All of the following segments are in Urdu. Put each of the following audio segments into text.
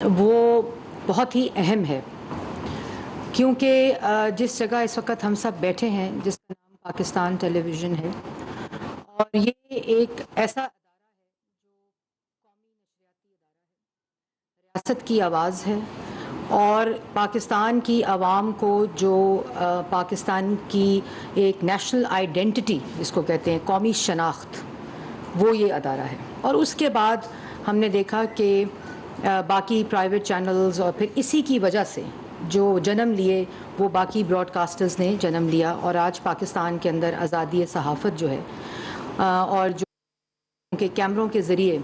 وہ بہت ہی اہم ہے، کیونکہ جس جگہ اس وقت ہم سب بیٹھے ہیں جس کا نام پاکستان ٹیلی ویژن ہے، اور یہ ایک ایسا ادارہ ہے جو قومی نشریاتی ادارہ ہے، ریاست کی آواز ہے، اور پاکستان کی عوام کو جو پاکستان کی ایک نیشنل آئیڈینٹی جس کو کہتے ہیں قومی شناخت، وہ یہ ادارہ ہے۔ اور اس کے بعد ہم نے دیکھا کہ باقی پرائیویٹ چینلز اور پھر اسی کی وجہ سے جو جنم لیے وہ باقی براڈ کاسٹرز نے جنم لیا، اور آج پاکستان کے اندر آزادی صحافت جو ہے اور جو ان کے کیمروں کے ذریعے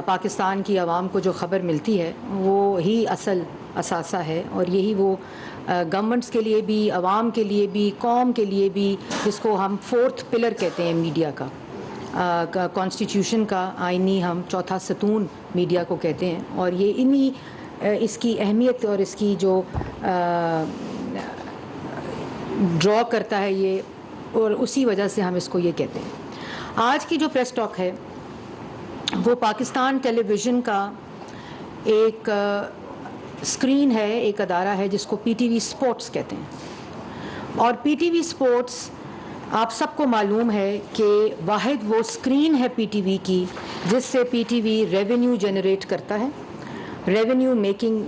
پاکستان کی عوام کو جو خبر ملتی ہے وہ ہی اصل اثاثہ ہے، اور یہی وہ گورنمنٹس کے لیے بھی، عوام کے لیے بھی، قوم کے لیے بھی، جس کو ہم فورتھ پلر کہتے ہیں میڈیا کا، کانسٹیٹیوشن کا آئینی ہم چوتھا ستون میڈیا کو کہتے ہیں، اور یہ انہی اس کی اہمیت اور اس کی جو ڈرا کرتا ہے یہ، اور اسی وجہ سے ہم اس کو یہ کہتے ہیں۔ آج کی جو پریس ٹاک ہے وہ پاکستان ٹیلی ویژن کا ایک اسکرین ہے، ایک ادارہ ہے جس کو پی ٹی وی سپورٹس کہتے ہیں، اور پی ٹی وی سپورٹس آپ سب کو معلوم ہے کہ واحد وہ اسکرین ہے پی ٹی وی کی جس سے پی ٹی وی ریونیو جنریٹ کرتا ہے، ریونیو میکنگ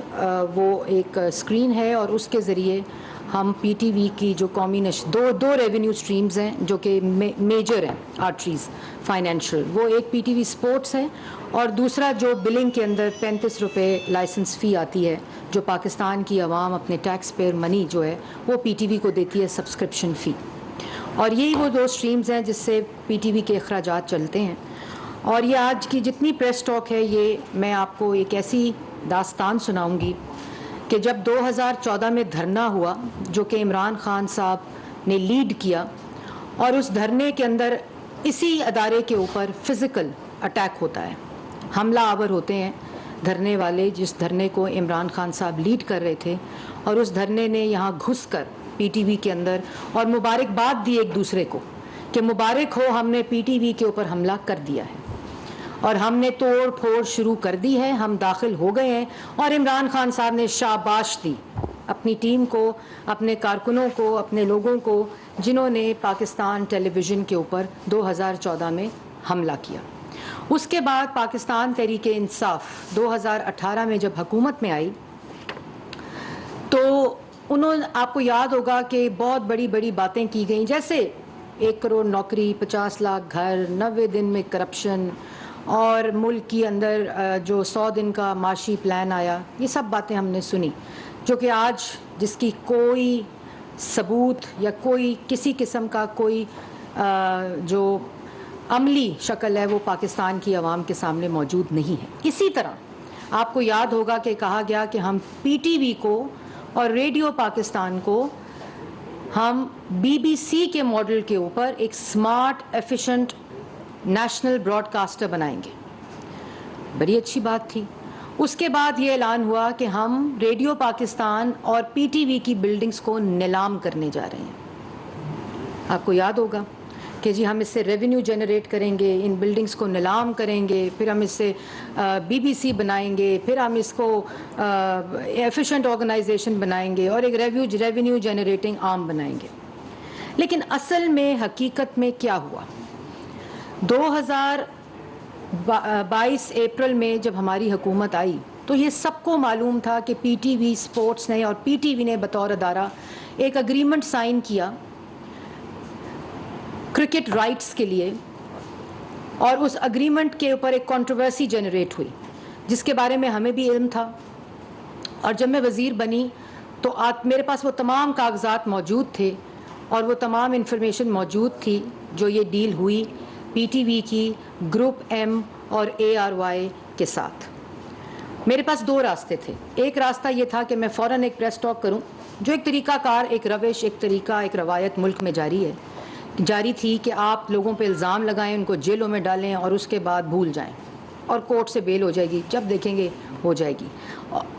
وہ ایک اسکرین ہے، اور اس کے ذریعے ہم پی ٹی وی کی جو قومی دو ریونیو سٹریمز ہیں جو کہ میجر ہیں آرٹریز فائنینشیل، وہ ایک پی ٹی وی سپورٹس ہے، اور دوسرا جو بلنگ کے اندر 35 روپے لائسنس فی آتی ہے جو پاکستان کی عوام اپنے ٹیکس پیئر منی جو ہے وہ پی ٹی وی کو دیتی ہے سبسکرپشن فی، اور یہی وہ دو سٹریمز ہیں جس سے پی ٹی وی کے اخراجات چلتے ہیں۔ اور یہ آج کی جتنی پریس ٹاک ہے یہ میں آپ کو ایک ایسی داستان سناؤں گی کہ جب 2014 میں دھرنا ہوا جو کہ عمران خان صاحب نے لیڈ کیا، اور اس دھرنے کے اندر اسی ادارے کے اوپر فزیکل اٹیک ہوتا ہے، حملہ آور ہوتے ہیں دھرنے والے، جس دھرنے کو عمران خان صاحب لیڈ کر رہے تھے، اور اس دھرنے نے یہاں گھس کر پی ٹی وی کے اندر اور مبارکباد دی ایک دوسرے کو کہ مبارک ہو، ہم نے پی ٹی وی کے اوپر حملہ کر دیا ہے، اور ہم نے توڑ پھوڑ شروع کر دی ہے، ہم داخل ہو گئے ہیں، اور عمران خان صاحب نے شاباش دی اپنی ٹیم کو، اپنے کارکنوں کو، اپنے لوگوں کو جنہوں نے پاکستان ٹیلی ویژن کے اوپر 2014 میں حملہ کیا۔ اس کے بعد پاکستان تحریک انصاف 2018 میں جب حکومت میں آئی تو آپ کو یاد ہوگا کہ بہت بڑی بڑی باتیں کی گئیں، جیسے 1 کروڑ نوکری، 50 لاکھ گھر، 90 دن میں کرپشن، اور ملک کے اندر جو 100 دن کا معاشی پلان آیا، یہ سب باتیں ہم نے سنی، جو کہ آج جس کی کوئی ثبوت یا کوئی کسی قسم کا کوئی جو عملی شکل ہے وہ پاکستان کی عوام کے سامنے موجود نہیں ہے۔ اسی طرح آپ کو یاد ہوگا کہ کہا گیا کہ ہم پی ٹی وی کو اور ریڈیو پاکستان کو ہم بی بی سی کے ماڈل کے اوپر ایک smart efficient national broadcaster بنائیں گے۔ بڑی اچھی بات تھی۔ اس کے بعد یہ اعلان ہوا کہ ہم ریڈیو پاکستان اور پی ٹی وی کی بلڈنگز کو نیلام کرنے جا رہے ہیں۔ آپ کو یاد ہوگا کہ جی ہم اس سے ریونیو جنریٹ کریں گے، ان بلڈنگز کو نیلام کریں گے، پھر ہم اس سے بی بی سی بنائیں گے، پھر ہم اس کو ایفیشنٹ آرگنائزیشن بنائیں گے، اور ایک ریونیو جنریٹنگ آرم بنائیں گے۔ لیکن اصل میں حقیقت میں کیا ہوا؟ 2022 اپریل میں جب ہماری حکومت آئی تو یہ سب کو معلوم تھا کہ پی ٹی وی سپورٹس نے اور پی ٹی وی نے بطور ادارہ ایک اگریمنٹ سائن کیا کرکٹ رائٹس کے لیے، اور اس اگریمنٹ کے اوپر ایک کنٹروورسی جنریٹ ہوئی جس کے بارے میں ہمیں بھی علم تھا، اور جب میں وزیر بنی تو میرے پاس وہ تمام کاغذات موجود تھے اور وہ تمام انفارمیشن موجود تھی جو یہ ڈیل ہوئی پی ٹی وی کی گروپ ایم اور اے آر وائی کے ساتھ۔ میرے پاس دو راستے تھے۔ ایک راستہ یہ تھا کہ میں فوراً ایک پریس ٹاک کروں، جو ایک طریقہ کار، ایک روش، ایک طریقہ، ایک روایت ملک میں جاری تھی کہ آپ لوگوں پہ الزام لگائیں، ان کو جیلوں میں ڈالیں، اور اس کے بعد بھول جائیں، اور کورٹ سے بیل ہو جائے گی، جب دیکھیں گے ہو جائے گی،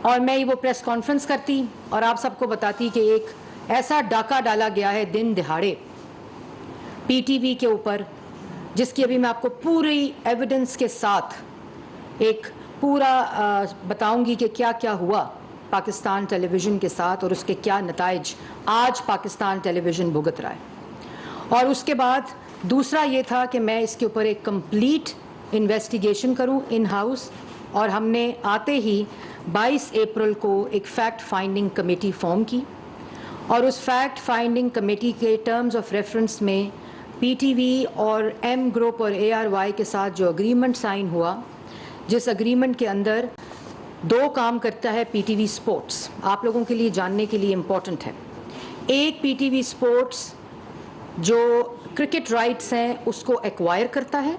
اور میں وہ پریس کانفرنس کرتی اور آپ سب کو بتاتی کہ ایک ایسا ڈاکہ ڈالا گیا ہے دن دہاڑے پی ٹی وی کے اوپر، جس کی ابھی میں آپ کو پوری ایویڈنس کے ساتھ ایک پورا بتاؤں گی کہ کیا کیا ہوا پاکستان ٹیلی ویژن کے ساتھ اور اس کے کیا نتائج آج پاکستان ٹیلی ویژن بھگت رہا ہے. اور اس کے بعد دوسرا یہ تھا کہ میں اس کے اوپر ایک کمپلیٹ انویسٹیگیشن کروں ان ہاؤس, اور ہم نے آتے ہی 22 اپریل کو ایک فیکٹ فائنڈنگ کمیٹی فارم کی, اور اس فیکٹ فائنڈنگ کمیٹی کے ٹرمز آف ریفرنس میں پی ٹی وی اور ایم گروپ اور اے آر وائی کے ساتھ جو اگریمنٹ سائن ہوا, جس اگریمنٹ کے اندر 2 کام کرتا ہے پی ٹی وی اسپورٹس, آپ لوگوں کے لیے جاننے کے لیے امپورٹنٹ ہے. ایک پی ٹی وی اسپورٹس جو کرکٹ رائٹس ہیں اس کو ایکوائر کرتا ہے,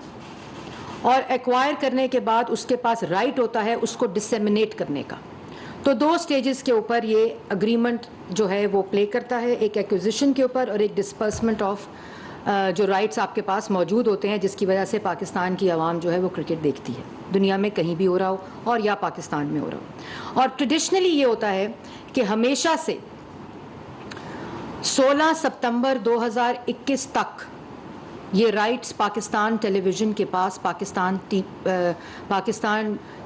اور ایکوائر کرنے کے بعد اس کے پاس رائٹ ہوتا ہے اس کو ڈسیمنیٹ کرنے کا. تو 2 سٹیجز کے اوپر یہ اگریمنٹ جو ہے وہ پلے کرتا ہے, ایک ایکوزیشن کے اوپر اور ایک ڈسپرسمنٹ آف جو رائٹس آپ کے پاس موجود ہوتے ہیں, جس کی وجہ سے پاکستان کی عوام جو ہے وہ کرکٹ دیکھتی ہے, دنیا میں کہیں بھی ہو رہا ہو اور یا پاکستان میں ہو رہا ہو. اور ٹریڈیشنلی یہ ہوتا ہے کہ ہمیشہ سے 16 ستمبر 2021 تک یہ رائٹس پاکستان ٹیلی ویژن کے پاس, پاکستان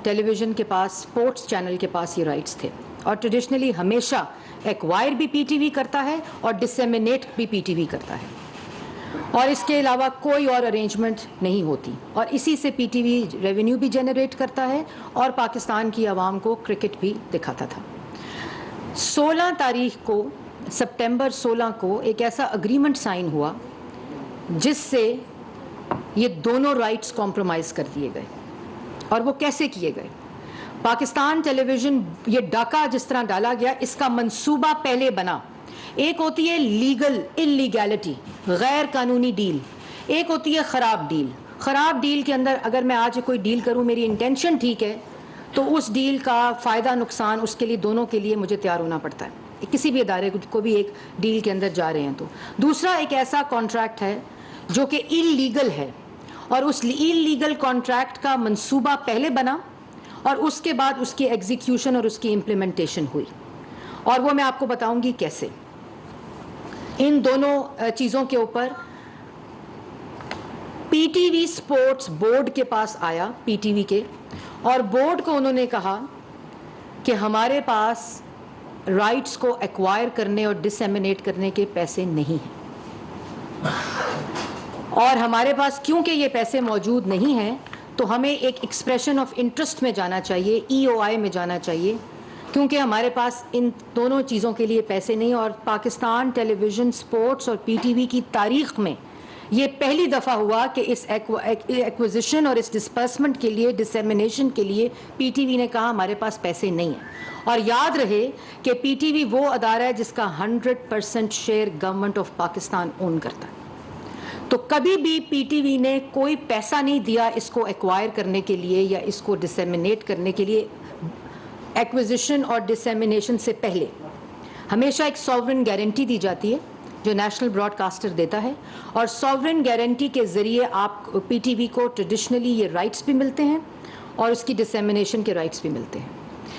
ٹیلی ویژن کے پاس, اسپورٹس چینل کے پاس یہ رائٹس تھے. اور ٹریڈیشنلی ہمیشہ ایکوائر بھی پی ٹی وی کرتا ہے اور ڈسیمنیٹ بھی پی ٹی وی کرتا ہے, اور اس کے علاوہ کوئی اور ارینجمنٹ نہیں ہوتی, اور اسی سے پی ٹی وی ریونیو بھی جنریٹ کرتا ہے اور پاکستان کی عوام کو کرکٹ بھی دکھاتا تھا. 16 تاریخ کو, سپٹمبر 16 کو ایک ایسا اگریمنٹ سائن ہوا جس سے یہ دونوں رائٹس کمپرومائز کر دیے گئے. اور وہ کیسے کیے گئے؟ پاکستان ٹیلی ویژن, یہ ڈاکہ جس طرح ڈالا گیا, اس کا منصوبہ پہلے بنا. ایک ہوتی ہے لیگل انلیگیلٹی, غیر قانونی ڈیل, ایک ہوتی ہے خراب ڈیل. خراب ڈیل کے اندر اگر میں آج کوئی ڈیل کروں, میری انٹینشن ٹھیک ہے, تو اس ڈیل کا فائدہ نقصان اس کے لیے دونوں کے لیے مجھے تیار ہونا پڑتا ہے, کسی بھی ادارے کو بھی ایک ڈیل کے اندر جا رہے ہیں. تو دوسرا ایک ایسا کانٹریکٹ ہے جو کہ انلیگل ہے, اور اس انلیگل کانٹریکٹ کا منصوبہ پہلے بنا اور اس کے بعد اس کی ایگزیکیوشن اور اس کی امپلیمنٹیشن ہوئی, اور وہ میں آپ کو بتاؤں گی کیسے. ان دونوں چیزوں کے اوپر پی ٹی وی اسپورٹس بورڈ کے پاس آیا, پی ٹی وی کے, اور بورڈ کو انہوں نے کہا کہ ہمارے پاس رائٹس کو ایکوائر کرنے اور ڈسیمنیٹ کرنے کے پیسے نہیں ہیں, اور ہمارے پاس کیونکہ یہ پیسے موجود نہیں ہیں تو ہمیں ایک ایکسپریشن آف انٹرسٹ میں جانا چاہیے, ای او آئی میں جانا چاہیے, کیونکہ ہمارے پاس ان دونوں چیزوں کے لیے پیسے نہیں. اور پاکستان ٹیلی ویژن اسپورٹس اور پی ٹی وی کی تاریخ میں یہ پہلی دفعہ ہوا کہ اس ایکوزیشن اور اس ڈسپرسمنٹ کے لیے, ڈسیمنیشن کے لیے پی ٹی وی نے کہا ہمارے پاس پیسے نہیں ہیں. اور یاد رہے کہ پی ٹی وی وہ ادارہ ہے جس کا 100% شیئر گورنمنٹ آف پاکستان اون کرتا ہے. تو کبھی بھی پی ٹی وی نے کوئی پیسہ نہیں دیا اس کو ایکوائر کرنے کے لیے یا اس کو ڈسیمنیٹ کرنے کے لیے. ایکوزیشن اور ڈسیمنیشن سے پہلے ہمیشہ ایک سوورن گارنٹی دی جاتی ہے جو نیشنل براڈ کاسٹر دیتا ہے, اور سوورن گارنٹی کے ذریعے آپ پی ٹی وی کو ٹریڈیشنلی یہ رائٹس بھی ملتے ہیں اور اس کی ڈسیمنیشن کے رائٹس بھی ملتے ہیں.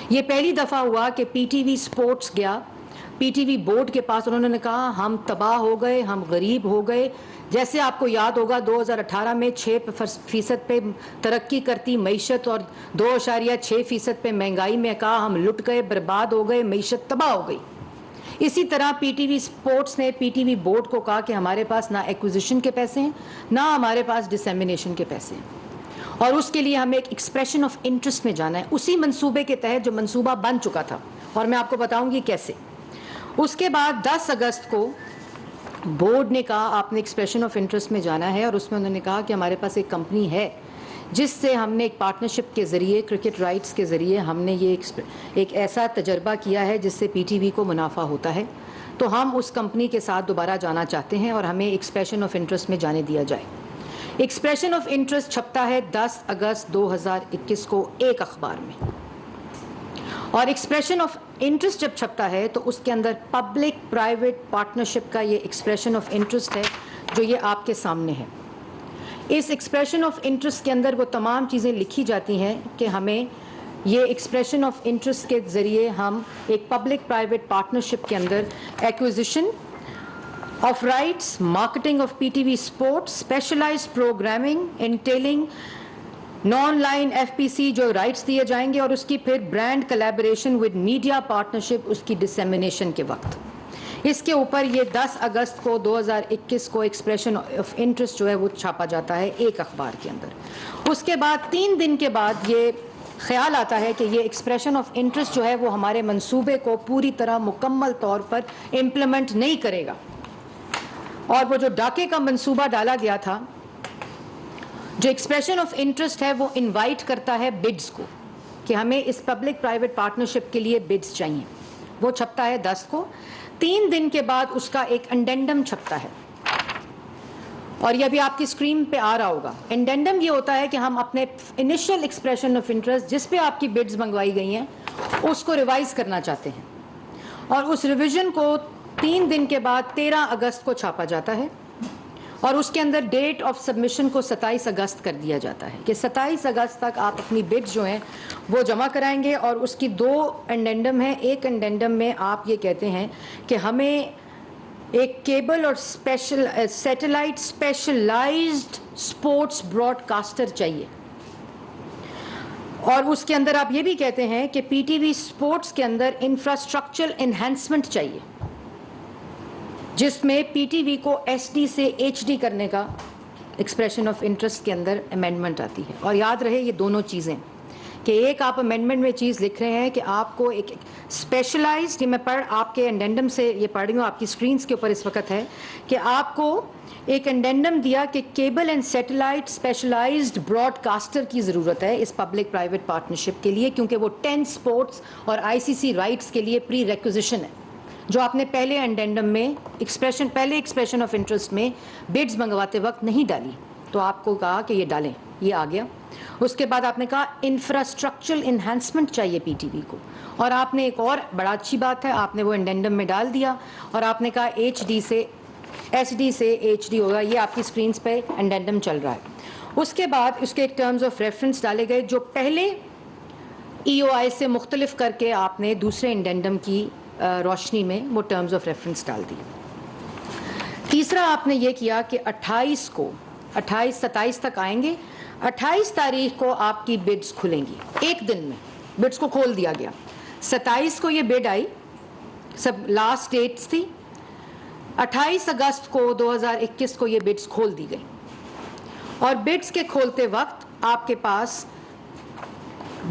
یہ پہلی دفعہ ہوا کہ پی ٹی وی اسپورٹس گیا پی ٹی وی بورڈ کے پاس, انہوں نے کہا ہم تباہ ہو گئے, ہم غریب ہو گئے. جیسے آپ کو یاد ہوگا 2018 میں 6% پہ ترقی کرتی معیشت اور 2.6% پہ مہنگائی میں کہا ہم لٹ گئے, برباد ہو گئے, معیشت تباہ ہو گئی. اسی طرح پی ٹی وی اسپورٹس نے پی ٹی وی بورڈ کو کہا کہ ہمارے پاس نہ ایکوزیشن کے پیسے ہیں نہ ہمارے پاس ڈسیمنیشن کے پیسے ہیں, اور اس کے لیے ہمیں ایک ایکسپریشن آف انٹرسٹ میں جانا ہے اسی منصوبے کے تحت جو منصوبہ بن چکا تھا, اور میں آپ کو بتاؤں گی کیسے. اس کے بعد 10 اگست کو بورڈ نے کہا آپ نے ایکسپریشن آف انٹرسٹ میں جانا ہے, اور اس میں انہوں نے کہا کہ ہمارے پاس ایک کمپنی ہے جس سے ہم نے ایک پارٹنرشپ کے ذریعے کرکٹ رائٹس کے ذریعے ہم نے یہ ایک ایسا تجربہ کیا ہے جس سے پی ٹی وی کو منافع ہوتا ہے, تو ہم اس کمپنی کے ساتھ دوبارہ جانا چاہتے ہیں اور ہمیں ایکسپریشن آف انٹرسٹ میں جانے دیا جائے. ایکسپریشن آف انٹرسٹ چھپتا ہے 10 اگست 2021 کو ایک اخبار میں, اور ایکسپریشن آف انٹرسٹ جب چھپتا ہے تو اس کے اندر پبلک پرائیویٹ پارٹنرشپ کا یہ ایکسپریشن آف انٹرسٹ ہے جو یہ آپ کے سامنے ہے. اس ایکسپریشن آف انٹرسٹ کے اندر وہ تمام چیزیں لکھی جاتی ہیں کہ ہمیں یہ ایکسپریشن آف انٹرسٹ کے ذریعے ہم ایک پبلک پرائیویٹ پارٹنرشپ کے اندر acquisition of rights, marketing of P T V sports, specialised programming entailing non line F P C جو رائٹس دیے جائیں گے, اور اس کی پھر brand collaboration with media partnership اس کی ڈسیمینیشن کے وقت. اس کے اوپر یہ 10 اگست کو 2021 کو ایکسپریشن آف انٹرسٹ جو ہے وہ چھاپا جاتا ہے ایک اخبار کے اندر. اس کے بعد 3 دن کے بعد یہ خیال آتا ہے کہ یہ ایکسپریشن آف انٹرسٹ جو ہے وہ ہمارے منصوبے کو پوری طرح مکمل طور پر امپلیمنٹ نہیں کرے گا, اور وہ جو ڈاکے کا منصوبہ ڈالا گیا تھا, جو ایکسپریشن آف انٹرسٹ ہے وہ انوائٹ کرتا ہے بڈز کو کہ ہمیں اس پبلک پرائیویٹ پارٹنرشپ کے لیے بڈز چاہیے. وہ چھپتا ہے 10 کو. 3 دن کے بعد اس کا ایک انڈینڈم چھپتا ہے, اور یہ بھی آپ کی اسکرین پہ آ رہا ہوگا. انڈینڈم یہ ہوتا ہے کہ ہم اپنے انیشیل ایکسپریشن آف انٹرسٹ جس پہ آپ کی بڈز منگوائی گئی ہیں اس کو ریوائز کرنا چاہتے ہیں, اور اس ریویژن کو 3 دن کے بعد 13 اگست کو چھاپا جاتا ہے, اور اس کے اندر ڈیٹ آف سبمیشن کو 27 اگست کر دیا جاتا ہے کہ 27 اگست تک آپ اپنی بڈ جو ہیں وہ جمع کرائیں گے. اور اس کی 2 انڈینڈم ہیں. ایک انڈینڈم میں آپ یہ کہتے ہیں کہ ہمیں ایک کیبل اور satellite specialised sports broadcaster چاہیے, اور اس کے اندر آپ یہ بھی کہتے ہیں کہ پی ٹی وی اسپورٹس کے اندر انفراسٹرکچر انہینسمنٹ چاہیے, جس میں پی ٹی وی کو ایس ڈی سے ایچ ڈی کرنے کا ایکسپریشن آف انٹرسٹ کے اندر امینڈمنٹ آتی ہے. اور یاد رہے یہ دونوں چیزیں کہ ایک آپ امینڈمنٹ میں چیز لکھ رہے ہیں کہ آپ کو ایک اسپیشلائزڈ, یہ میں آپ کے انڈینڈم سے یہ پڑھ رہی ہوں, آپ کی اسکرینس کے اوپر اس وقت ہے کہ آپ کو ایک انڈینڈم دیا کہ cable and satellite specialised broadcaster کی ضرورت ہے اس پبلک پرائیویٹ پارٹنرشپ کے لیے, کیونکہ وہ 10 اسپورٹس اور آئی سی سی رائٹس کے لیے پری ریکوزیشن ہے, جو آپ نے پہلے انڈینڈم میں پہلے ایکسپریشن آف انٹرسٹ میں بڈز منگواتے وقت نہیں ڈالی. تو آپ کو کہا کہ یہ ڈالیں, یہ آ گیا. اس کے بعد آپ نے کہا انفراسٹرکچرل انہینسمنٹ چاہیے پی ٹی وی کو, اور آپ نے ایک اور بڑا اچھی بات ہے, آپ نے وہ انڈینڈم میں ڈال دیا, اور آپ نے کہا ایچ ڈی سے ایس ڈی سے ایچ ڈی ہوگا. یہ آپ کی اسکرینس پہ انڈینڈم چل رہا ہے. اس کے بعد اس کے ایک ٹرمز آف ریفرنس ڈالے گئے جو پہلے ای او آئی سے مختلف کر کے آپ نے دوسرے انڈینڈم کی روشنی میں وہ ٹرمز آف ریفرنس ڈال دی. تیسرا آپ نے یہ کیا کہ 27 تک آئیں گے, 28 تاریخ کو آپ کی بڈز کھلیں گی, ایک دن میں بڈز کو کھول دیا گیا. 27 کو یہ بڈ آئی, سب لاسٹ ڈیٹس تھی. 28 اگست کو 2021 کو یہ بڈز کھول دی گئی, اور بڈز کے کھولتے وقت آپ کے پاس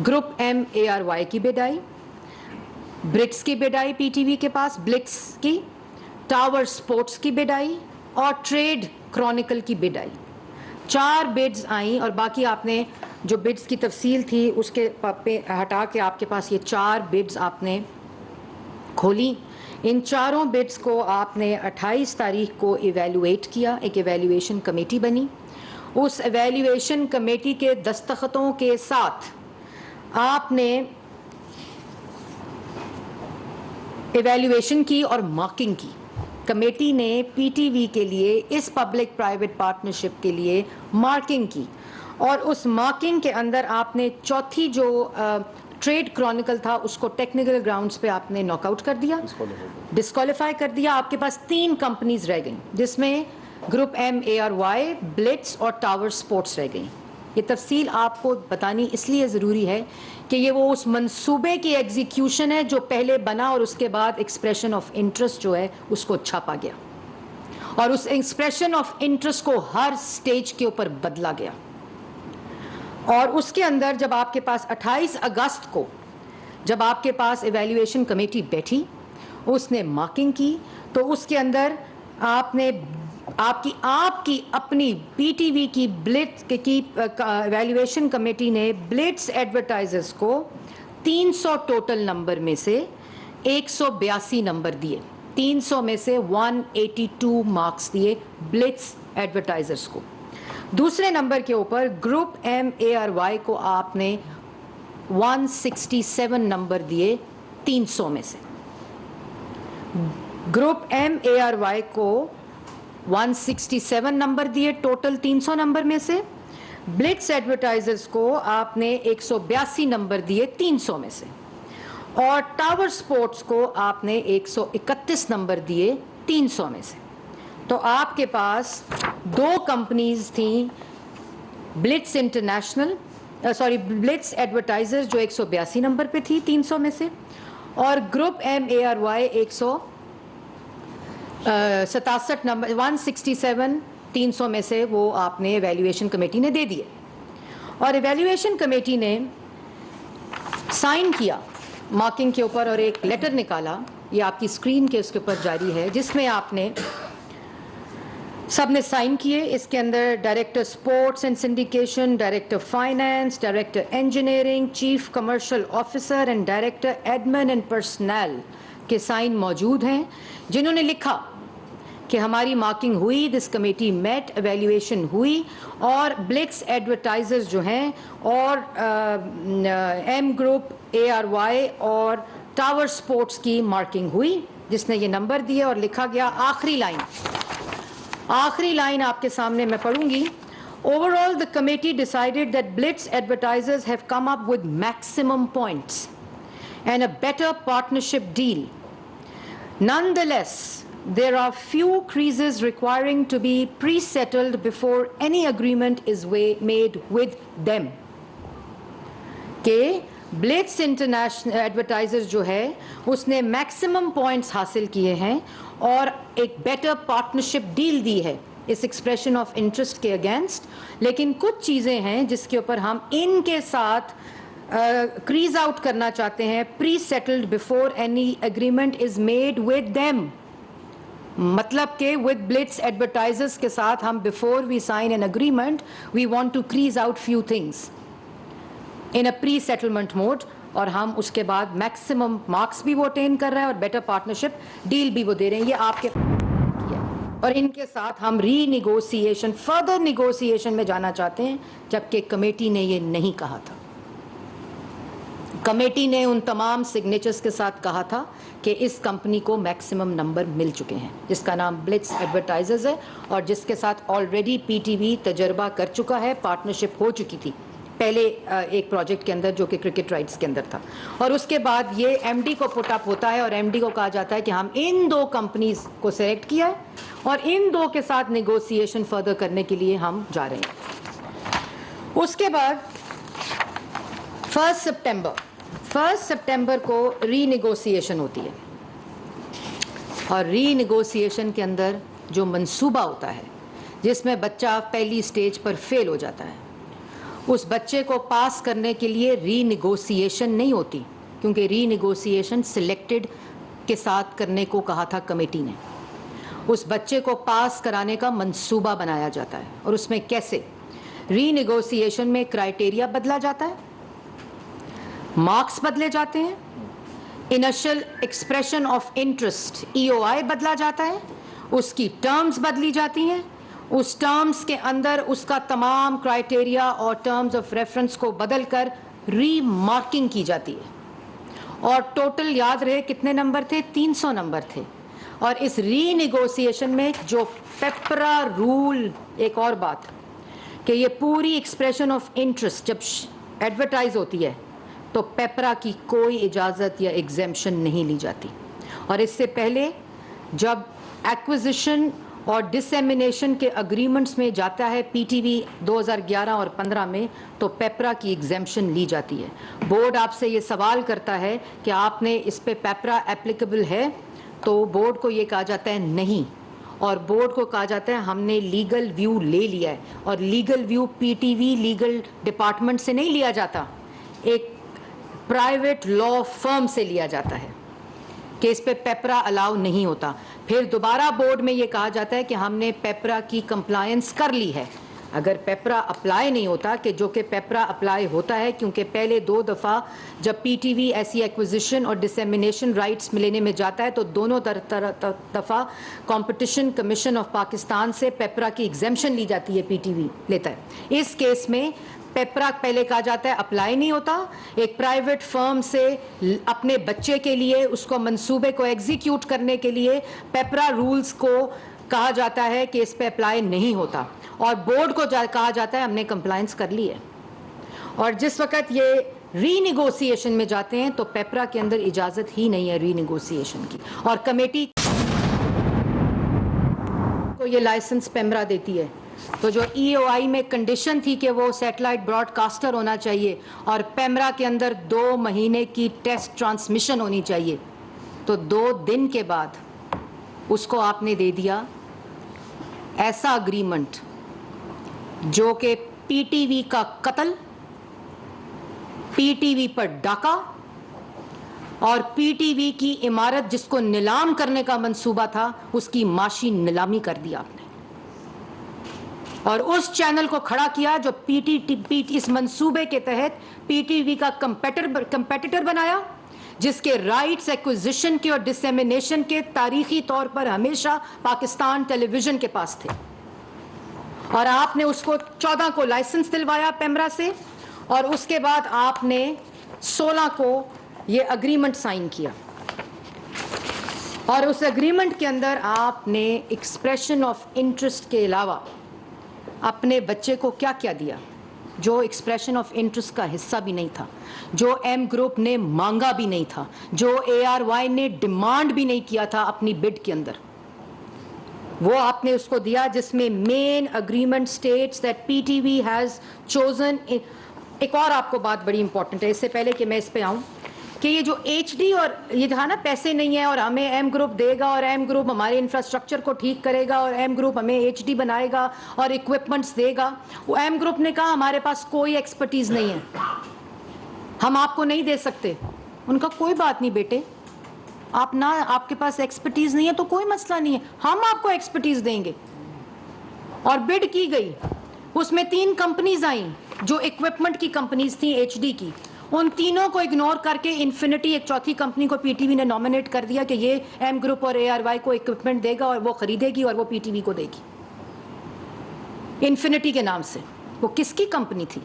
گروپ MARY کی بڈ آئی, برٹس کی بڈ آئی پی ٹی وی کے پاس, بلٹس کی, ٹاور سپورٹس کی بڈ آئی, اور ٹریڈ کرونیکل کی بڈ آئی. 4 بڈز آئیں, اور باقی آپ نے جو بڈز کی تفصیل تھی اس کے پہ ہٹا کے آپ کے پاس یہ 4 بڈز آپ نے کھولی. ان چاروں بڈز کو آپ نے 28 تاریخ کو ایویلویٹ کیا, ایک ایویلویشن کمیٹی بنی. اس ایویلویشن کمیٹی کے دستخطوں کے ساتھ آپ نے ایویلویشن کی اور مارکنگ کی. کمیٹی نے پی ٹی وی کے لیے اس پبلک پرائیویٹ پارٹنرشپ کے لیے مارکنگ کی, اور اس مارکنگ کے اندر آپ نے چوتھی جو ٹریڈ کرونیکل تھا اس کو ٹیکنیکل گراؤنڈز پہ آپ نے ناک آؤٹ کر دیا, ڈسکوالیفائی کر دیا. آپ کے پاس 3 کمپنیز رہ گئیں جس میں گروپ MARY, بلٹس اور ٹاور سپورٹس رہ گئیں. یہ تفصیل آپ کو بتانی اس لیے ضروری ہے کہ یہ وہ اس منصوبے کی ایگزیکیوشن ہے جو پہلے بنا, اور اس کے بعد ایکسپریشن آف انٹرسٹ جو ہے اس کو چھاپا گیا, اور اس ایکسپریشن آف انٹرسٹ کو ہر سٹیج کے اوپر بدلا گیا. اور اس کے اندر جب آپ کے پاس 28 اگست کو جب آپ کے پاس ایویلویشن کمیٹی بیٹھی, اس نے مارکنگ کی, تو اس کے اندر آپ نے آپ کی اپنی پی ٹی وی کی بلٹس کی ایویلویشن کمیٹی نے بلٹس ایڈورٹائزرز کو 300 ٹوٹل نمبر میں سے 182 نمبر دیے. 300 میں سے 182 مارکس دیے بلٹس ایڈورٹائزرز کو. دوسرے نمبر کے اوپر گروپ MARY کو آپ نے 167 نمبر دیے 300 میں سے. گروپ MARY کو 167 نمبر دیے ٹوٹل 300 نمبر میں سے. بلٹس ایڈورٹائزرز کو آپ نے 182 نمبر دیے 300 میں سے, اور ٹاور سپورٹس کو آپ نے 131 نمبر دیے 300 میں سے. تو آپ کے پاس 2 کمپنیز تھیں, Blitz International sorry Blitz Advertisers جو 182 نمبر پہ تھی 300 میں سے, اور گروپ MARY 167 نمبر 167 300 میں سے وہ آپ نے ایویلیویشن کمیٹی نے دے دیے. اور ایویلیویشن کمیٹی نے سائن کیا مارکنگ کے اوپر اور ایک لیٹر نکالا, یہ آپ کی اسکرین کے اس کے اوپر جاری ہے, جس میں آپ نے سب نے سائن کیے. اس کے اندر director sports and syndication, director finance, director engineering, chief commercial officer and director admin and personnel کے سائن موجود ہیں, جنہوں نے لکھا کہ ہماری مارکنگ ہوئی, دس کمیٹی میٹ, ایویلیویشن ہوئی, اور بلٹس ایڈورٹائزرز جو ہیں اور ایم گروپ ARY اور ٹاور سپورٹس کی مارکنگ ہوئی, جس نے یہ نمبر دیے اور لکھا گیا. آخری لائن آپ کے سامنے میں پڑھوں گی. Overall, the committee decided that Blitz advertisers have come up with maximum points and a better partnership deal. Nonetheless, there are few creases requiring to be pre-settled before any agreement is made with them. کہ بلٹس انٹرنیشنل ایڈورٹائزر جو ہے اس نے میکسیمم پوائنٹس حاصل کیے ہیں اور ایک بیٹر پارٹنرشپ ڈیل دی ہے اس ایکسپریشن آف انٹرسٹ کے اگینسٹ. لیکن کچھ چیزیں ہیں جس کے اوپر ہم ان کے ساتھ کریز آؤٹ کرنا چاہتے ہیں, pre settled before any agreement is made with them. مطلب کہ ود بلٹس ایڈورٹائزرز کے ساتھ ہم before we sign an agreement we want to crease out few things in a pre settlement mode, اور ہم اس کے بعد میکسیمم مارکس بھی وہ اٹین کر رہے ہیں اور بیٹر پارٹنرشپ ڈیل بھی وہ دے رہے ہیں. یہ آپ کے اور ان کے ساتھ ہم ری نیگوسیشن, فردر نیگوسیشن میں جانا چاہتے ہیں, جبکہ کمیٹی نے یہ نہیں کہا تھا. کمیٹی نے ان تمام سگنیچرز کے ساتھ کہا تھا کہ اس کمپنی کو میکسیمم نمبر مل چکے ہیں, جس کا نام بلٹس ایڈورٹائزرز ہے اور جس کے ساتھ آلریڈی PTV تجربہ کر چکا ہے, پارٹنرشپ ہو چکی تھی پہلے ایک پروجیکٹ کے اندر جو کہ کرکٹ رائٹس کے اندر تھا. اور اس کے بعد یہ MD کو پٹ اپ ہوتا ہے اور MD کو کہا جاتا ہے کہ ہم ان دو کمپنیز کو سلیکٹ کیا ہے اور ان دو کے ساتھ نیگوسیشن فردر کرنے کے لیے ہم جا رہے ہیں. اس کے بعد 1 سپٹمبر کو ری نیگوسیشن ہوتی ہے, اور ری نیگوسیشن کے اندر جو منصوبہ ہوتا ہے جس میں بچہ پہلی سٹیج پر فیل ہو جاتا ہے, اس بچے کو پاس کرنے کے لیے ری نیگوسیشن نہیں ہوتی, کیونکہ ری نیگوسیشن سلیکٹڈ کے ساتھ کرنے کو کہا تھا کمیٹی نے. اس بچے کو پاس کرانے کا منصوبہ بنایا جاتا ہے, اور اس میں کیسے ری نیگوسیشن میں کرائٹیریا بدلا جاتا ہے, مارکس بدلے جاتے ہیں, initial expression of interest EOI بدلا جاتا ہے, اس کی ٹرمز بدلی جاتی ہیں, اس ٹرمز کے اندر اس کا تمام کرائٹیریا اور ٹرمز آف ریفرنس کو بدل کر ری مارکنگ کی جاتی ہے. اور ٹوٹل یاد رہے کتنے نمبر تھے, 300 نمبر تھے. اور اس ری نیگوسیشن میں جو پیپرا رول, ایک اور بات کہ یہ پوری ایکسپریشن آف انٹرسٹ جب ایڈورٹائز ہوتی ہے تو پیپرا کی کوئی اجازت یا ایگزیمپشن نہیں لی جاتی. اور اس سے پہلے جب ایکوزیشن اور ڈسیمینیشن کے اگریمنٹس میں جاتا ہے PTV 2011 اور 15 میں, تو پیپرا کی ایگزیمپشن لی جاتی ہے. بورڈ آپ سے یہ سوال کرتا ہے کہ آپ نے اس پہ پیپرا اپلیکیبل ہے, تو بورڈ کو یہ کہا جاتا ہے نہیں, اور بورڈ کو کہا جاتا ہے ہم نے لیگل ویو لے لیا ہے. اور legal view PTV legal department سے نہیں لیا جاتا, ایک پرائیویٹ لا فرم سے لیا جاتا ہے کہ اس پہ پیپرا الاؤ نہیں ہوتا. پھر دوبارہ بورڈ میں یہ کہا جاتا ہے کہ ہم نے پیپرا کی کمپلائنس کر لی ہے. اگر پیپرا اپلائی نہیں ہوتا, کہ جو کہ پیپرا اپلائی ہوتا ہے کیونکہ پہلے 2 دفعہ جب PTV ایسی ایکوزیشن اور ڈسیمینیشن رائٹس لینے میں جاتا ہے تو دونوں دفعہ کمپٹیشن کمیشن آف پاکستان سے پیپرا کی ایگزیمپشن لی جاتی ہے, PTV لیتا ہے. اس کیس میں پیپرا پہلے کہا جاتا ہے اپلائی نہیں ہوتا, ایک پرائیویٹ فرم سے اپنے بچے کے لیے اس کو منصوبے کو ایگزیکیوٹ کرنے کے لیے پیپرا رولز کو کہا جاتا ہے کہ اس پہ اپلائی نہیں ہوتا, اور بورڈ کو کہا جاتا ہے ہم نے کمپلائنس کر لی ہے. اور جس وقت یہ ری نیگوسیشن میں جاتے ہیں تو پیپرا کے اندر اجازت ہی نہیں ہے ری نیگوسیشن کی, اور کمیٹی کو یہ لائسنس پیمرا دیتی ہے تو جو EOI میں کنڈیشن تھی کہ وہ سیٹلائٹ براڈ کاسٹر ہونا چاہیے اور پیمرا کے اندر 2 مہینے کی ٹیسٹ ٹرانسمیشن ہونی چاہیے، تو 2 دن کے بعد اس کو آپ نے دے دیا ایسا اگریمنٹ جو کہ پی ٹی وی کا قتل، پی ٹی وی پر ڈاکہ اور پی ٹی وی کی عمارت جس کو نیلام کرنے کا منصوبہ تھا اس کی معاشی نیلامی کر دیا آپ نے، اور اس چینل کو کھڑا کیا جو اس منصوبے کے تحت پی ٹی وی کا کمپیٹیٹر بنایا، جس کے رائٹس ایکوزیشن کے اور ڈسیمینیشن کے تاریخی طور پر ہمیشہ پاکستان ٹیلی ویژن کے پاس تھے، اور آپ نے اس کو 14 کو لائسنس دلوایا پیمرا سے، اور اس کے بعد آپ نے 16 کو یہ اگریمنٹ سائن کیا، اور اس اگریمنٹ کے اندر آپ نے ایکسپریشن آف انٹرسٹ کے علاوہ اپنے بچے کو کیا کیا دیا جو ایکسپریشن آف انٹرسٹ کا حصہ بھی نہیں تھا، جو ایم گروپ نے مانگا بھی نہیں تھا، جو ARY نے ڈیمانڈ بھی نہیں کیا تھا اپنی بڈ کے اندر، وہ آپ نے اس کو دیا، جس میں main agreement states that P T V has chosen. ایک اور آپ کو بات بڑی امپورٹنٹ ہے، اس سے پہلے کہ میں اس پہ آؤں، کہ یہ جو HD اور یہ تھا نا پیسے نہیں ہے اور ہمیں ایم گروپ دے گا اور ایم گروپ ہمارے انفراسٹرکچر کو ٹھیک کرے گا اور ایم گروپ ہمیں HD بنائے گا اور اکوپمنٹس دے گا، وہ ایم گروپ نے کہا ہمارے پاس کوئی ایکسپرٹیز نہیں ہے، ہم آپ کو نہیں دے سکتے۔ ان کا کوئی بات نہیں بیٹے، آپ کے پاس ایکسپرٹیز نہیں ہے تو کوئی مسئلہ نہیں ہے، ہم آپ کو ایکسپرٹیز دیں گے۔ اور بڈ کی گئی، اس میں 3 کمپنیز آئیں جو اکوپمنٹ کی کمپنیز تھیں HD کی، ان تینوں کو اگنور کر کے انفینٹی ایک چوتھی کمپنی کو پی ٹی وی نے نامنیٹ کر دیا کہ یہ ایم گروپ اور ARY کو اکوپمنٹ دے گا اور وہ خریدے گی اور وہ پی ٹی وی کو دے گی انفینٹی کے نام سے۔ وہ کس کی کمپنی تھی؟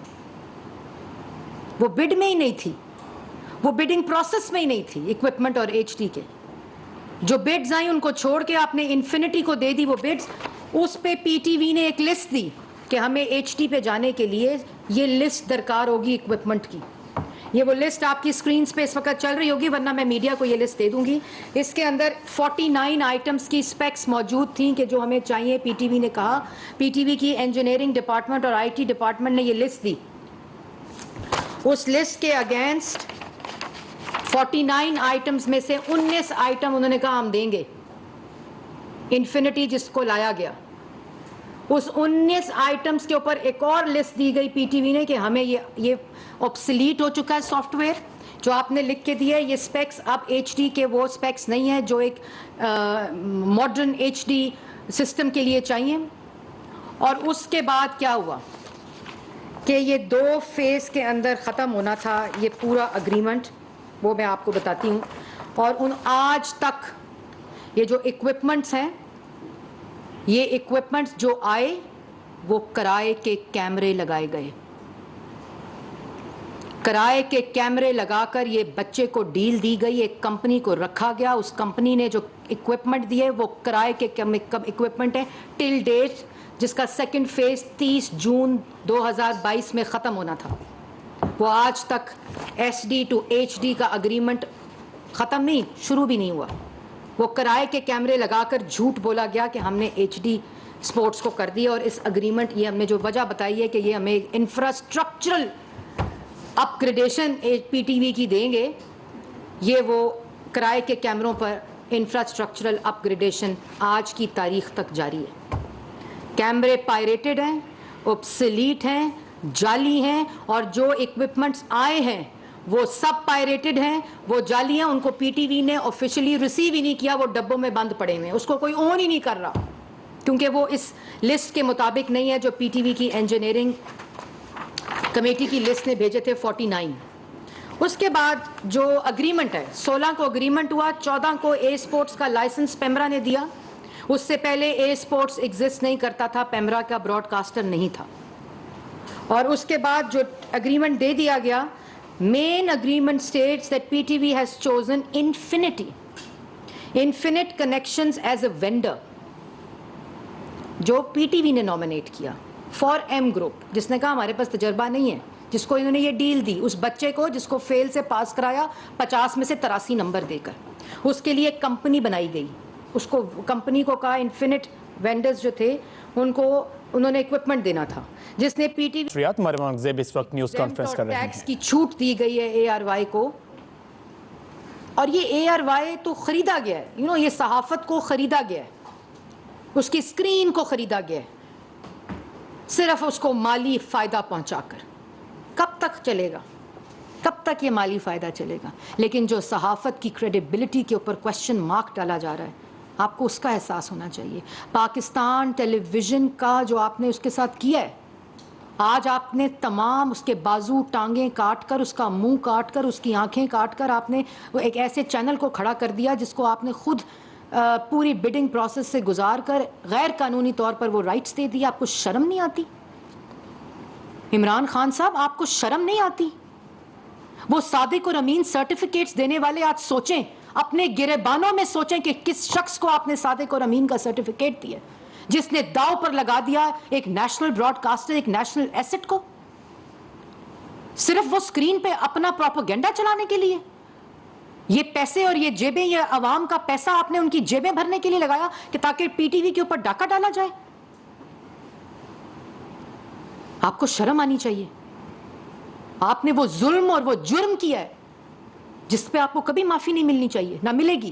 وہ بڈ میں ہی نہیں تھی، وہ بڈنگ پروسیس میں ہی نہیں تھی، اکوپمنٹ اور HD کے جو بڈز آئیں ان کو چھوڑ کے آپ نے انفینٹی کو دے دی وہ بڈز۔ اس پہ پی ٹی وی نے ایک لسٹ دی کہ ہمیں HD پہ جانے کے لیے یہ لسٹ درکار ہوگی اکوپمنٹ کی، یہ وہ لسٹ آپ کی سکرینز پہ اس وقت چل رہی ہوگی، ورنہ میں میڈیا کو یہ لسٹ دے دوں گی۔ اس کے اندر 49 آئٹمس کی سپیکس موجود تھیں کہ جو ہمیں چاہیے۔ پی ٹی وی نے کہا، پی ٹی وی کی انجینئرنگ ڈپارٹمنٹ اور IT ڈپارٹمنٹ نے یہ لسٹ دی، اس لسٹ کے اگینسٹ 49 آئٹمس میں سے 19 آئٹم انہوں نے کہا ہم دیں گے، انفینٹی جس کو لایا گیا اس 19 آئٹمس کے اوپر ایک اور لسٹ دی گئی پی ٹی وی نے کہ ہمیں یہ آبسلیٹ ہو چکا ہے سافٹ ویئر جو آپ نے لکھ کے دیا ہے، یہ سپیکس اب HD کے وہ سپیکس نہیں ہیں جو ایک ماڈرن HD سسٹم کے لیے چاہیے۔ اور اس کے بعد کیا ہوا کہ یہ 2 فیز کے اندر ختم ہونا تھا یہ پورا اگریمنٹ، وہ میں آپ کو بتاتی ہوں۔ اور آج تک یہ جو اکوپمنٹس ہیں، یہ اکوپمنٹس جو آئے وہ کرائے کے کیمرے لگائے گئے، کرائے کے کیمرے لگا کر یہ بچے کو ڈیل دی گئی، ایک کمپنی کو رکھا گیا، اس کمپنی نے جو اکوپمنٹ دیے وہ کرائے کے اکوپمنٹ ہیں ٹل ڈیٹ، جس کا سیکنڈ فیز 30 جون 2022 میں ختم ہونا تھا۔ وہ آج تک SD to HD کا اگریمنٹ ختم نہیں، شروع بھی نہیں ہوا۔ وہ کرائے کے کیمرے لگا کر جھوٹ بولا گیا کہ ہم نے HD سپورٹس کو کر دیا، اور اس اگریمنٹ یہ ہم نے جو وجہ بتائی ہے کہ یہ ہمیں انفراسٹرکچرل اپ گریڈیشن پی ٹی وی کی دیں گے، یہ وہ کرائے کے کیمروں پر انفراسٹرکچرل اپ گریڈیشن آج کی تاریخ تک جاری ہے۔ کیمرے پائریٹڈ ہیں، اوبسلیٹ ہیں، جعلی ہیں، اور جو اکوپمنٹس آئے ہیں وہ سب پائریٹڈ ہیں، وہ جعلی ہیں، ان کو پی ٹی وی نے آفیشلی ریسیو ہی نہیں کیا، وہ ڈبوں میں بند پڑے ہوئے ہیں، اس کو کوئی اون ہی نہیں کر رہا کیونکہ وہ اس لسٹ کے مطابق نہیں ہے جو پی ٹی وی کی انجینئرنگ کمیٹی کی لسٹ نے بھیجے تھے 49۔ اس کے بعد جو اگریمنٹ ہے 16 کو اگریمنٹ ہوا، 14 کو اے اسپورٹس کا لائسنس پیمرا نے دیا، اس سے پہلے اے اسپورٹس ایگزسٹ نہیں کرتا تھا، پیمرا کا براڈ کاسٹر نہیں تھا۔ اور اس کے بعد جو اگریمنٹ دے دیا گیا، main agreement states that P T V has chosen Infinite connections as a vendor, جو پی ٹی وی نے نامنیٹ کیا فار ایم گروپ، جس نے کہا ہمارے پاس تجربہ نہیں ہے، جس کو انہوں نے یہ ڈیل دی، اس بچے کو جس کو فیل سے پاس کرایا 50 میں سے 83 نمبر دے کر، اس کے لیے ایک کمپنی بنائی گئی، اس کو کمپنی کو کہا انفینٹ وینڈرز جو تھے ان کو انہوں نے اکوپمنٹ دینا تھا، جس نے پی ٹی وی مریم زیب اس وقت نیوز کانفرنس کر رہے ہیں، ٹیکس کی چھوٹ دی گئی ہے اے آر وائی کو، اور یہ اے آر وائی تو خریدا گیا ہے، یہ صحافت کو خریدا گیا ہے، اس کی اسکرین کو خریدا گیا ہے، صرف اس کو مالی فائدہ پہنچا کر۔ کب تک چلے گا؟ کب تک یہ مالی فائدہ چلے گا؟ لیکن جو صحافت کی کریڈیبلٹی کے اوپر کوشچن مارک ڈالا جا رہا ہے، آپ کو اس کا احساس ہونا چاہیے۔ پاکستان ٹیلی ویژن کا جو آپ نے اس کے ساتھ کیا ہے، آج آپ نے تمام اس کے بازو ٹانگیں کاٹ کر، اس کا منہ کاٹ کر، اس کی آنکھیں کاٹ کر آپ نے ایک ایسے چینل کو کھڑا کر دیا جس کو آپ نے خود پوری بڈنگ پروسیس سے گزار کر غیر قانونی طور پر وہ رائٹس دے دیا۔ آپ کو شرم نہیں آتی؟ عمران خان صاحب، آپ کو شرم نہیں آتی؟ وہ صادق اور امین سرٹیفکیٹس دینے والے، آج سوچیں، اپنے گریبانوں میں سوچیں کہ کس شخص کو آپ نے صادق اور امین کا سرٹیفکیٹ دیا، جس نے داؤ پر لگا دیا ایک نیشنل براڈ کاسٹر، ایک نیشنل ایسٹ کو، صرف وہ سکرین پہ اپنا پروپیگنڈا چلانے کے لیے۔ یہ پیسے اور یہ جیبیں، یہ عوام کا پیسہ آپ نے ان کی جیبیں بھرنے کے لیے لگایا کہ تاکہ پی ٹی وی کے اوپر ڈاکہ ڈالا جائے۔ آپ کو شرم آنی چاہیے۔ آپ نے وہ ظلم اور وہ جرم کیا ہے جس پہ آپ کو کبھی معافی نہیں ملنی چاہیے، نہ ملے گی۔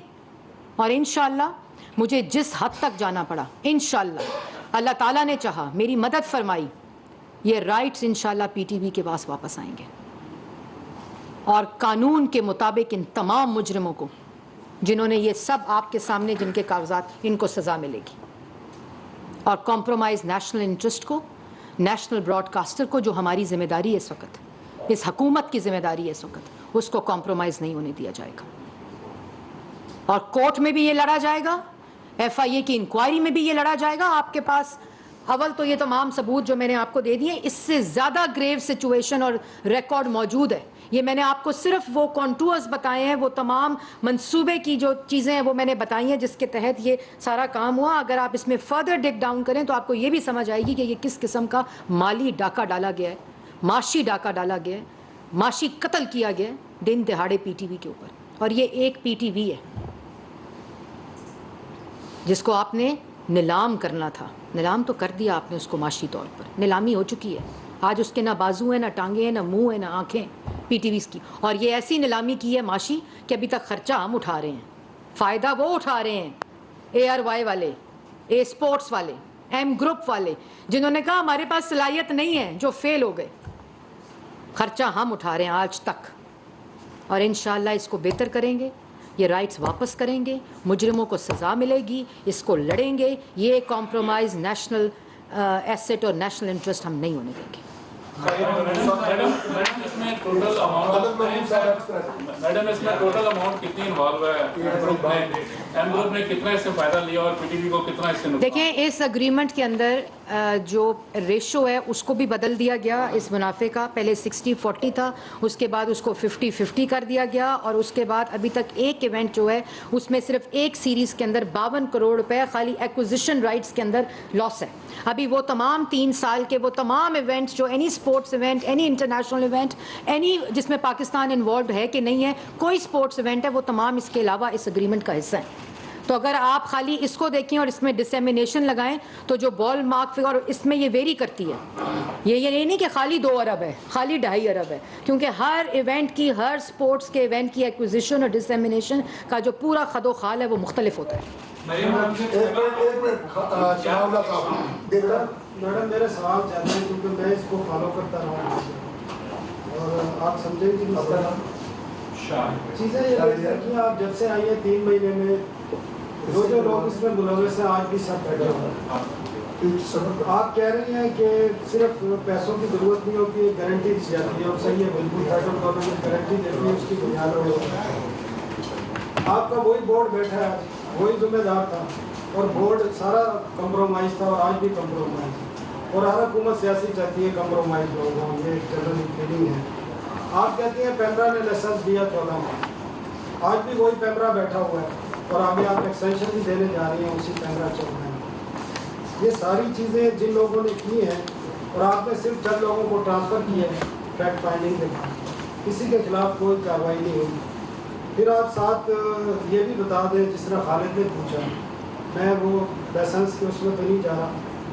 اور انشاءاللہ مجھے جس حد تک جانا پڑا، انشاءاللہ اللہ تعالیٰ نے چاہا، میری مدد فرمائی، یہ رائٹس انشاءاللہ پی ٹی وی کے پاس واپس آئیں گے، اور قانون کے مطابق ان تمام مجرموں کو، جنہوں نے یہ سب آپ کے سامنے جن کے کاغذات، ان کو سزا ملے گی۔ اور کمپرومائز نیشنل انٹرسٹ کو، نیشنل براڈ کاسٹر کو، جو ہماری ذمہ داری ہے اس وقت، اس حکومت کی ذمہ داری ہے اس وقت، اس کو کمپرومائز نہیں ہونے دیا جائے گا۔ اور کورٹ میں بھی یہ لڑا جائے گا، ایف آئی اے کی انکوائری میں بھی یہ لڑا جائے گا۔ آپ کے پاس اول تو یہ تمام ثبوت جو میں نے آپ کو دے دیے، اس سے زیادہ گریو سچویشن اور ریکارڈ موجود ہے۔ یہ میں نے آپ کو صرف وہ کانٹورز بتائے ہیں، وہ تمام منصوبے کی جو چیزیں ہیں وہ میں نے بتائی ہیں جس کے تحت یہ سارا کام ہوا۔ اگر آپ اس میں فردر ڈگ ڈاؤن کریں تو آپ کو یہ بھی سمجھ آئے گی کہ یہ کس قسم کا مالی ڈاکہ ڈالا گیا ہے، معاشی ڈاکہ ڈالا گیا ہے، معاشی قتل کیا گیا ہے دن دہاڑے پی ٹی وی کے اوپر۔ اور یہ ایک پی ٹی وی ہے جس کو آپ نے نیلام کرنا تھا، نیلام تو کر دیا آپ نے اس کو، معاشی طور پر نیلامی ہو چکی ہے۔ آج اس کے نہ بازو ہیں، نہ ٹانگیں ہیں، نہ منہ ہے، نہ آنکھیں پی ٹی ویز کی۔ اور یہ ایسی نیلامی کی ہے معاشی کہ ابھی تک خرچہ ہم اٹھا رہے ہیں، فائدہ وہ اٹھا رہے ہیں، اے آر وائی والے، اے اسپورٹس والے، ایم گروپ والے، جنہوں نے کہا ہمارے پاس صلاحیت نہیں ہے، جو فیل ہو گئے۔ خرچہ ہم اٹھا رہے ہیں آج تک، اور انشاءاللہ اس کو بہتر کریں گے، یہ رائٹس واپس کریں گے، مجرموں کو سزا ملے گی، اس کو لڑیں گے۔ یہ کمپرومائز نیشنل ایسٹ اور نیشنل انٹرسٹ ہم نہیں ہونے دیں گے۔ میڈم اس میں ٹوٹل اماؤنٹ کتنی انوالو ہے؟ ایم گروپ نے کتنا اس سے فائدہ لیا اور پی ٹی وی کو کتنا اس سے نقصان؟ دیکھیں، اس اگریمنٹ کے اندر جو ریشو ہے اس کو بھی بدل دیا گیا اس منافع کا۔ پہلے 60-40 تھا، اس کے بعد اس کو 50-50 کر دیا گیا، اور اس کے بعد ابھی تک ایک ایونٹ جو ہے اس میں صرف ایک سیریز کے اندر 52 کروڑ روپے خالی ایکوزیشن رائٹس کے اندر لاس ہے۔ ابھی وہ تمام 3 سال کے وہ تمام ایونٹس جو any sports event, any international event, any جس میں پاکستان انوالوڈ ہے کہ نہیں ہے، کوئی اسپورٹس ایونٹ ہے، وہ تمام اس کے علاوہ اس اگریمنٹ کا حصہ ہیں۔ تو اگر آپ خالی اس کو دیکھیں اور اس میں ڈسیمینیشن لگائیں تو جو بال مارک فگر، اور اس میں یہ ویری کرتی ہے، یہ نہیں کہ خالی 2 ارب ہے، خالی 2.5 ارب ہے، کیونکہ ہر ایونٹ کی، ہر اسپورٹس کے ایونٹ کی ایکوزیشن اور ڈسیمینیشن کا جو پورا خد و خال ہے وہ مختلف ہوتا ہے۔ میڈم میرے سوال چاہتے ہیں کیونکہ میں اس کو فالو کرتا رہا ہوں، اور آپ سمجھیں کہ چیزیں یہ دیکھیں، آپ جب سے آئی ہیں 3 مہینے میں جو لوگ اس میں ملوث ہیں آج بھی سب بیٹھے ہوئے ہیں۔ آپ کہہ رہی ہیں کہ صرف پیسوں کی ضرورت نہیں ہوتی ہے، گارنٹی دی جاتی ہے، اور صحیح ہے، بالکل فیڈرل گورنمنٹ گارنٹی دیتی ہے، اس کی بنیاد پہ آپ کا وہی بورڈ بیٹھا ہے، وہی ذمہ دار تھا، اور بورڈ سارا کمپرومائز تھا، اور آج بھی کمپرومائز، اور ہر حکومت سیاسی چاہتی ہے کمپرومائز لوگ ہوں، یہ ایک جنرل فیلنگ ہے۔ آپ کہتی ہیں پیمرا نے لائسنس دیا 14 ماہ، آج بھی وہی پیمرا بیٹھا ہوا ہے، اور آگے آپ ایکسٹینشن بھی دینے جا رہی ہیں، اسی پیمرا چل رہے ہیں۔ یہ ساری چیزیں جن لوگوں نے کی ہیں، اور آپ نے صرف چند لوگوں کو ٹرانسفر کیا ہے فیکٹ فائنڈنگ کے بعد، کسی کے خلاف کوئی کارروائی نہیں ہوئی۔ پھر آپ ساتھ یہ بھی بتا دیں، جس طرح خالد نے پوچھا، میں وہ لائسنس کے اس میں تو نہیں جا رہا،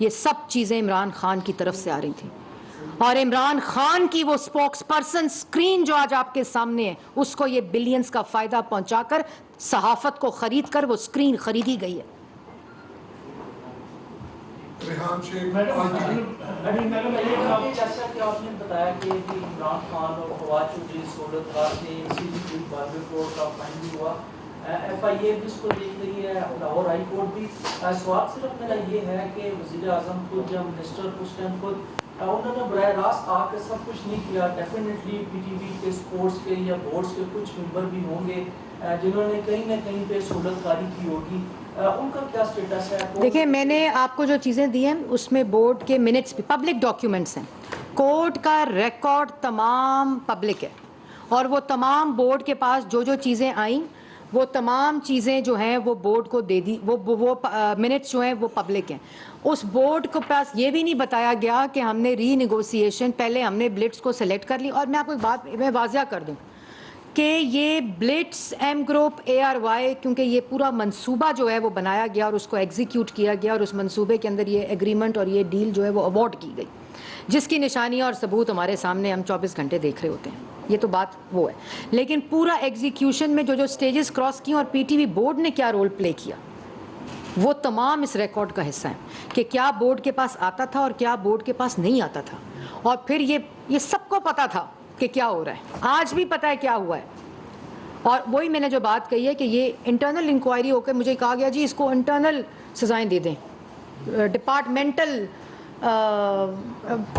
یہ سب چیزیں عمران خان کی طرف سے آ رہی تھیں، اور عمران خان کی وہ اسپوکس پرسن اسکرین جو آج آپ کے سامنے ہے، اس کو یہ بلینز کا فائدہ پہنچا کر صحافت کو خرید کر وہ اسکرین خریدی گئی ہے۔ ریحان شیخ جیسا کہ آپ نے بتایا کہ عمران خان اور فواد چودھری سہولت کار نے CCTV باربر کوڈ کا فائن بھی ہوا، FIA بھی اس کو دیکھ رہی ہے، لاہور ہائی کورٹ بھی۔ سوال صرف میرا یہ ہے کہ وزیر اعظم خود یا منسٹر اس ٹائم خود انہوں نے براہ راست آ کے سب کچھ نہیں کیا۔ ڈیفینیٹلی PTV کے اسپورٹس کے یا بورڈس کے کچھ ممبر بھی ہوں گے جنہوں نے کہیں نہ کہیں پہ سہولت کاری کی ہوگی، ان کا کیا سٹیٹس ہے؟ دیکھیں، میں نے آپ کو جو چیزیں دی ہیں اس میں بورڈ کے منٹس بھی پبلک ڈاکیومنٹس ہیں، کورٹ کا ریکارڈ تمام پبلک ہے، اور وہ تمام بورڈ کے پاس جو جو چیزیں آئیں وہ تمام چیزیں جو ہیں وہ بورڈ کو دے دی، وہ منٹس جو ہیں وہ پبلک ہیں۔ اس بورڈ کو پاس یہ بھی نہیں بتایا گیا کہ ہم نے ری نیگوسیشن، پہلے ہم نے بلٹس کو سلیکٹ کر لی، اور میں آپ کو ایک بات میں واضح کر دوں کہ یہ بلٹس ایم گروپ ARY، کیونکہ یہ پورا منصوبہ جو ہے وہ بنایا گیا اور اس کو ایگزیکیوٹ کیا گیا، اور اس منصوبے کے اندر یہ ایگریمنٹ اور یہ ڈیل جو ہے وہ اوارڈ کی گئی، جس کی نشانیاں اور ثبوت ہمارے سامنے ہم 24 گھنٹے دیکھ رہے ہوتے ہیں، یہ تو بات وہ ہے۔ لیکن پورا ایگزیکیوشن میں جو جو سٹیجز کراس کی اور PTV بورڈ نے کیا رول پلے کیا، وہ تمام اس ریکارڈ کا حصہ ہیں کہ کیا بورڈ کے پاس آتا تھا اور کیا بورڈ کے پاس نہیں آتا تھا، اور پھر یہ سب کو پتا تھا کہ کیا ہو رہا ہے، آج بھی پتہ ہے کیا ہوا ہے۔ اور وہی میں نے جو بات کہی ہے کہ یہ انٹرنل انکوائری ہو کے مجھے کہا گیا جی اس کو انٹرنل سزائیں دے دیں، ڈپارٹمنٹل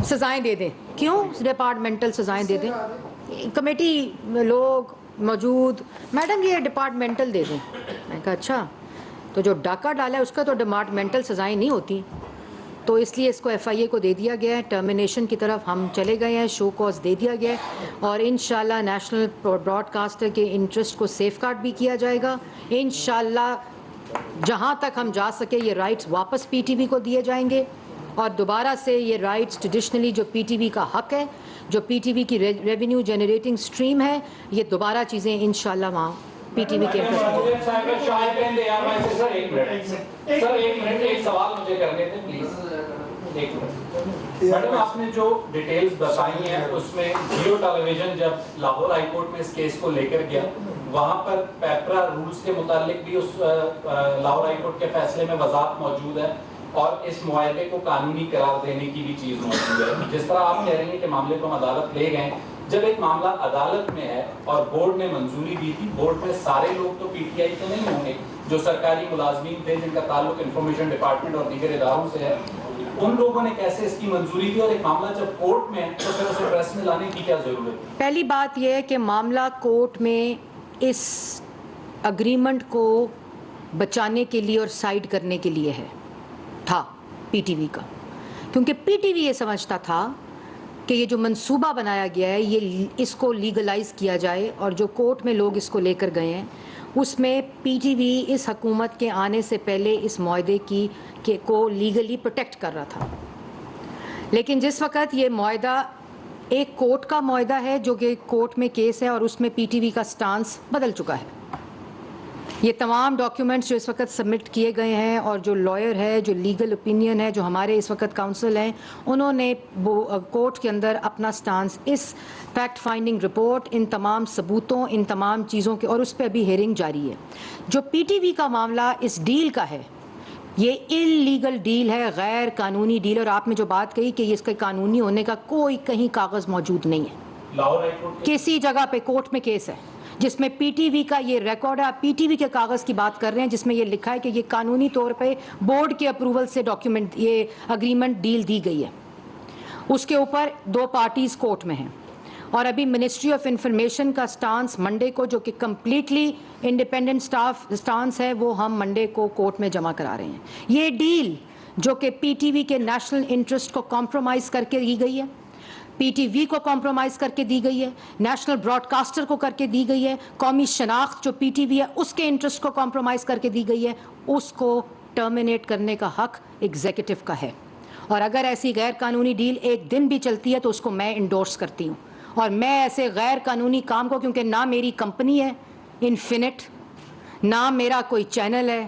سزائیں دے دیں۔ کیوں ڈپارٹمنٹل سزائیں دے دیں؟ کمیٹی لوگ موجود، میڈم یہ ڈپارٹمنٹل دے دیں۔ میں کہا اچھا، تو جو ڈاکہ ڈالا ہے اس کا تو ڈپارٹمنٹل سزائیں نہیں ہوتی، تو اس لیے اس کو FIA کو دے دیا گیا ہے، ٹرمینیشن کی طرف ہم چلے گئے ہیں، شو کوز دے دیا گیا ہے، اور انشاءاللہ نیشنل براڈ کاسٹر کے انٹرسٹ کو سیف گارڈ بھی کیا جائے گا۔ انشاءاللہ جہاں تک ہم جا سکے یہ رائٹس واپس PTV کو دیے جائیں گے، اور دوبارہ سے یہ رائٹس ٹریڈیشنلی جو PTV کا حق ہے، جو PTV کی ریونیو جنریٹنگ سٹریم ہے، یہ دوبارہ چیزیں انشاءاللہ وہاں PTV کے ایک سوال مجھے کرنے تھے پلیز۔ میڈم آپ نے جو ڈیٹیلز بتائی ہیں اس میں جیو ٹیلی ویژن جب لاہور ہائی کورٹ میں اس کیس کو لے کر گیا، وہاں پر پیپرا رولز کے متعلق بھی اس لاہور ہائی کورٹ کے فیصلے میں وضاحت موجود ہے، اور اس معاہدے کو قانونی قرار دینے کی بھی چیز موجود ہے۔ جس طرح آپ کہہ رہے ہیں کہ معاملے کو عدالت لے گئے، جب ایک معاملہ عدالت میں ہے اور بورڈ نے منظوری دی تھی، بورڈ میں سارے لوگ تو PTI کے نہیں ہوں گے، جو سرکاری ملازمین تھے جن کا تعلق انفارمیشن ڈپارٹمنٹ اور دیگر اداروں سے ہے، ان لوگوں نے کیسے اس کی منظوری دی، اور ایک معاملہ جب کورٹ میں ہے تو پھر اسے پریس میں لانے کی کیا ضرورت ہے؟ پہلی بات یہ ہے کہ معاملہ کورٹ میں اس اگریمنٹ کو بچانے کے لیے اور سائڈ کرنے کے لیے تھا PTV کا، کیونکہ PTV یہ سمجھتا تھا کہ یہ جو منصوبہ بنایا گیا ہے یہ اس کو لیگلائز کیا جائے، اور جو کورٹ میں لوگ اس کو لے کر گئے ہیں اس میں PTV اس حکومت کے آنے سے پہلے اس معاہدے کو لیگلی پروٹیکٹ کر رہا تھا۔ لیکن جس وقت یہ معاہدہ ایک کورٹ کا معاہدہ ہے جو کہ کورٹ میں کیس ہے، اور اس میں PTV کا سٹانس بدل چکا ہے۔ یہ تمام ڈاکیومنٹس جو اس وقت سبمٹ کیے گئے ہیں، اور جو لائر ہے، جو لیگل اوپینین ہے، جو ہمارے اس وقت کاؤنسل ہیں، انہوں نے کورٹ کے اندر اپنا سٹانس اس فیکٹ فائنڈنگ رپورٹ، ان تمام ثبوتوں، ان تمام چیزوں کے، اور اس پہ ابھی ہیئرنگ جاری ہے۔ جو PTV کا معاملہ اس ڈیل کا ہے، یہ انلیگل ڈیل ہے، غیر قانونی ڈیل، اور آپ نے جو بات کہی کہ اس کے قانونی ہونے کا کوئی کہیں کاغذ موجود نہیں ہے۔ لاہور ہائی کورٹ کسی جگہ پہ کورٹ میں کیس ہے جس میں PTV کا یہ ریکارڈ ہے، آپ PTV کے کاغذ کی بات کر رہے ہیں جس میں یہ لکھا ہے کہ یہ قانونی طور پہ بورڈ کے اپروول سے ڈاکیومنٹ، یہ اگریمنٹ ڈیل دی گئی ہے، اس کے اوپر 2 پارٹیز کورٹ میں ہیں، اور ابھی منسٹری آف انفارمیشن کا سٹانس منڈے کو، جو کہ کمپلیٹلی انڈیپینڈنٹ سٹانس ہے، وہ ہم منڈے کو کورٹ میں جمع کرا رہے ہیں۔ یہ ڈیل جو کہ PTV کے نیشنل انٹرسٹ کو کمپرومائز کر کے دی گئی ہے، PTV کو کمپرومائز کر کے دی گئی ہے، نیشنل براڈ کاسٹر کو کر کے دی گئی ہے، قومی شناخت جو PTV ہے اس کے انٹرسٹ کو کمپرومائز کر کے دی گئی ہے، اس کو ٹرمینیٹ کرنے کا حق ایگزیکٹو کا ہے، اور اگر ایسی غیر قانونی ڈیل ایک دن بھی چلتی ہے تو اس کو میں انڈورس کرتی ہوں، اور میں ایسے غیر قانونی کام کو، کیونکہ نہ میری کمپنی ہے انفینٹ، نہ میرا کوئی چینل ہے،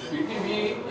PTV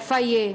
FIA